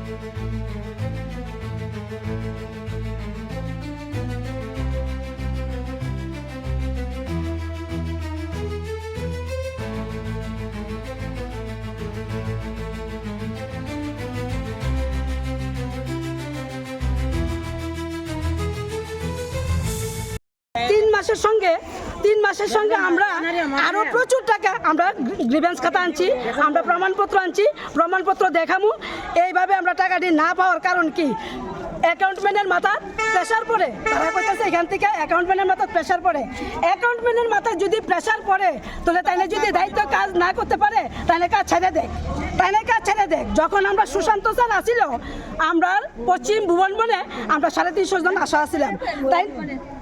তিন মাসের সঙ্গে আমরা আরো প্রচুর টাকা আমরা গ্রিভেন্স খাতা আনছি, আমরা প্রমাণপত্র আনছি, প্রমাণপত্র দেখামু। এইভাবে আমরা টাকাটি না পাওয়ার কারণ কি? অ্যাকাউন্টম্যানের মাথা প্রেশার পড়ে, তারা কইতেছে এখান থেকে অ্যাকাউন্টম্যানের মাথা প্রেশার পড়ে। অ্যাকাউন্টম্যানের মাথায় যদি প্রেশার পড়ে তাহলে তাইলে যদি দায়িত্ব কাজ না করতে পারে তাহলে কাজ ছেড়ে দেয়, যখন আমরা সুশান্ত স্যার আসিল আমরা পশ্চিম ভুবনবনে আমরা 350 জন আশা আসছিলাম, তাই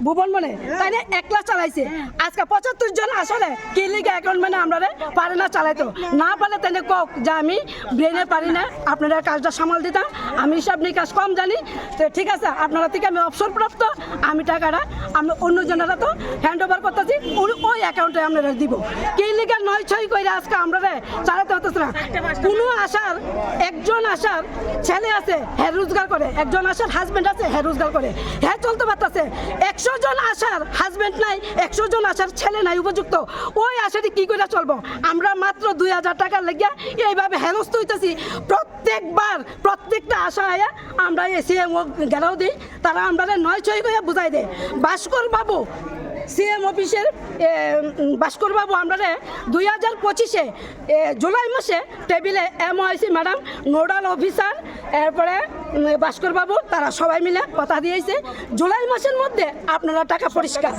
ভুবনবনে তাই না একলা চালাইছে। আজকে 75 জন আসলে কি লিগে অ্যাকাউন্টম্যানে আমরা পারে না চালাইতো, না পারে তাই কক যে আমি ব্রেনে পারি না, আপনারা কাজটা সামাল দিতাম, আমি হিসাব নিকাশ কম জানি, তো ঠিক আছে আপনারা থেকে আমি অবসরপ্রাপ্ত, আমি টাকাটা আমি অন্য জনেরা তো হ্যান্ড ওভার করতেছি, ওই অ্যাকাউন্টে আপনারা দিব। কি লিগে 9-6 করে আজকে আমরা চালাতে হতেছে না। কোনো আশার একজন আশার ছেলে আছে হ্যাঁ রোজগার করে, একজন আশার হাজবেন্ড আছে হ্যাঁ রোজগার করে, হ্যাঁ চলতে পারতেছে। 100 জন আশার হাজবেন্ড নাই, 100 জন আশার ছেলে নাই উপযুক্ত, ওই আশাটি কি করে চলবো? আমরা মাত্র 2000 টাকার লেগে এইভাবে হেনস্থ হইতেছি। প্রত্যেকটা আশা আয়া আমরা সিএম গেরাও দিই, তারা আমরা 9-6 করে বুঝাই দেয়। ভাস্কর বাবু সিএম অফিসের ভাস্কর বাবু আমরা 2025-এ জুলাই মাসে টেবিলে MOIC ম্যাডাম নোডাল অফিসার, এরপরে ভাস্কর বাবু তারা সবাই মিলে কথা দিয়েছে জুলাই মাসের মধ্যে আপনারা টাকা পরিষ্কার,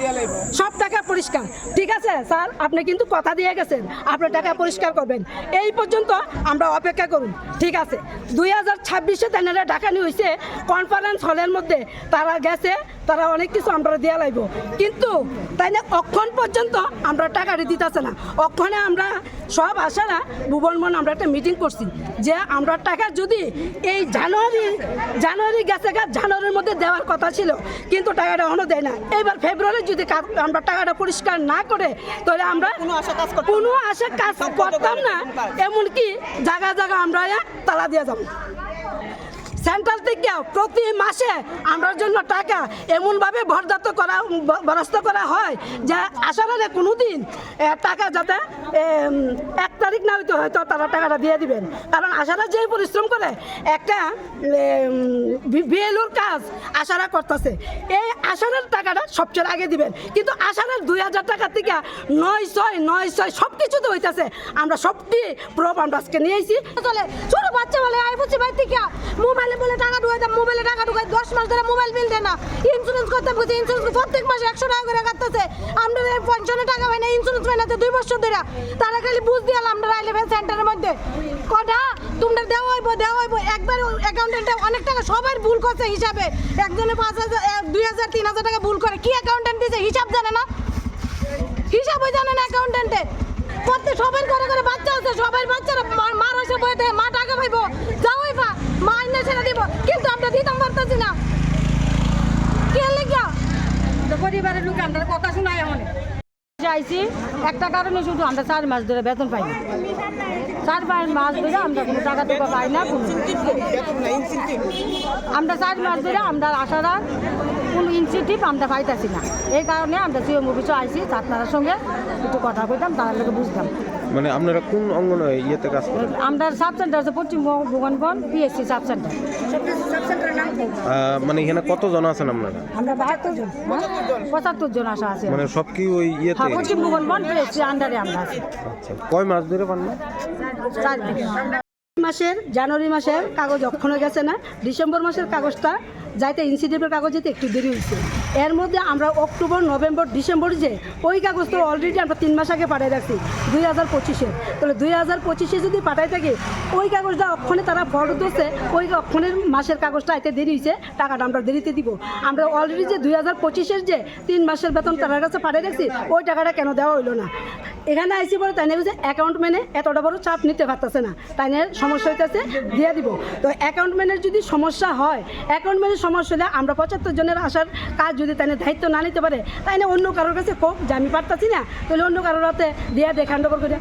সব টাকা পরিষ্কার। ঠিক আছে স্যার, আপনি কিন্তু কথা দিয়ে গেছেন আপনার টাকা পরিষ্কার করবেন, এই পর্যন্ত আমরা অপেক্ষা করুন। ঠিক আছে, 2026-এ তারা ডাকানি হয়েছে কনফারেন্স হলের মধ্যে, তারা গেছে, তারা অনেক কিছু আমরা দেওয়া লাগবো, কিন্তু তাই না অক্ষণ পর্যন্ত আমরা টাকাটি দিতেছে না। অক্ষণে আমরা সব আশারা ভুবনমন আমরা একটা মিটিং করছি যে আমরা টাকা যদি এই জানুয়ারি গেছে জানুয়ারির মধ্যে দেওয়ার কথা ছিল, কিন্তু টাকাটা এখনো দেয় না। এবার ফেব্রুয়ারি যদি আমরা টাকাটা পরিষ্কার না করে তাহলে আমরা কোনো আশা কাজ করতাম না, এমনকি জায়গা আমরা তালা দিয়ে যাবো। সেন্ট্রাল থেকে প্রতি মাসে আমরার জন্য টাকা এমনভাবে বরাদ্দ করা হয় যে আশারা কোনোদিন টাকা যাতে 1 তারিখ না হইতে হয়তো তারা টাকাটা দিয়ে দিবেন, কারণ আশারা যে পরিশ্রম করে একটা বিএলওর কাজ আশারা করতেছে, এই আশারার টাকাটা সবচেয়ে আগে দিবেন, কিন্তু আশারার 2000 টাকা থেকে 9-6 সব কিছুতে হইতেছে। আমরা সবটি প্রুফ আমরা আজকে নিয়ে এসেছি। চলে ছোট বাচ্চা বলে আই বুঝছি ভাই থেকে মোবাইলে বলে টাকা ঢুকাই দাম, মোবাইলে টাকা ঢুকাই 10 মাস ধরে মোবাইল বিল দেয় না, ইন্স্যুরেন্স করতে বলছে, ইন্স্যুরেন্স প্রত্যেক মাসে 100 টাকা করে কাটতেছে, আমরা পেনশনে টাকা পাই না, ইন্স্যুরেন্স পাই না 2 বছর ধরে, তারা খালি বুঝ দিয়ে আমরা আইলেভেন সেন্টারের মধ্যে কটা তোমরা দেওয়া হইব একবার অ্যাকাউন্টেন্টে অনেক টাকা সবার ভুল করছে হিসাবে, একজনে 5000 2000 3000 টাকা ভুল করে, কি অ্যাকাউন্টেন্ট দিছে হিসাব জানে না, হিসাবই জানে না অ্যাকাউন্টেন্টে। প্রত্যেক সবার ঘরে বাচ্চা আছে, সবার বাচ্চারা মার আসে বইতে মা টাকা পাইব যাওয়াই পা মা এনে ছেড়ে দিব, কিন্তু আমরা দিতাম পারতেছি না। কে লেগা পরিবারের লোক আমরা কথা শোনাই এমন চাইছি একটা কারণে, শুধু আমরা 4 মাস ধরে বেতন পাই না, 4 মাস ধরে আমরা কোনো টাকা টুকা পাই না, আমরা 4 মাস ধরে আমরা আশারা কোনো ইনসেন্টিভ আমরা পাইতেছি না, এই কারণে আমরা সিএম অফিসে আইসি, আপনার সঙ্গে একটু কথা কইতাম, তার লোকে বুঝতাম। মানে আপনারা কোন অঙ্গনে ইয়েতে কাজ করেন? আমরা সাব সেন্টার আছে পশ্চিম ভুবনবন PSC সাব সেন্টার। মানে এখানে কতজন আছেন আপনারা? আমরা 75 জন আশা আছে, মানে সব কি ওই ইয়েতে পশ্চিম ভুবনবন PSC আন্ডারে আমরা আছি। আচ্ছা, কয় মাস ধরে পান না? 4 মাস। জানুয়ারি মাসের কাগজ অক্ষণে গেছে না, ডিসেম্বর মাসের কাগজটা যাইতে ইনসিডেন্টের কাগজ যেতে একটু দেরি হয়েছে, এর মধ্যে আমরা অক্টোবর নভেম্বর ডিসেম্বর যে ওই কাগজ তো অলরেডি আমরা 3 মাস আগে পাঠিয়ে রাখছি 2025-এর, তাহলে 2025-এ যদি পাঠাই থাকি ওই কাগজটা অক্ষণে তারা ফল্ট দিচ্ছে, ওই অক্ষণের মাসের কাগজটা আইতে দেরি হয়েছে, টাকাটা আমরা দেরিতে দিব। আমরা অলরেডি যে 2025-এর যে 3 মাসের বেতন তার কাছে পাঠিয়ে রাখছি, ওই টাকাটা কেন দেওয়া হইলো না? এখানে আইসি বলে তাই নিয়ে অ্যাকাউন্টম্যানে এতটা বড় চাপ নিতে পারতেছে না, তাই নিয়ে সমস্যা হইতেছে, দিয়ে দিব। তো অ্যাকাউন্টম্যানের যদি সমস্যা হয়, অ্যাকাউন্টম্যানের সমস্যা হলে আমরা 75 জনের আসার কাজ যদি তাই দায়িত্ব না নিতে পারে, তাই না অন্য কারোর কাছে খুব যে আমি পারতাছি না, তাহলে অন্য কারোর হাতে দিয়ে দেখে হ্যান্ড ওভার করে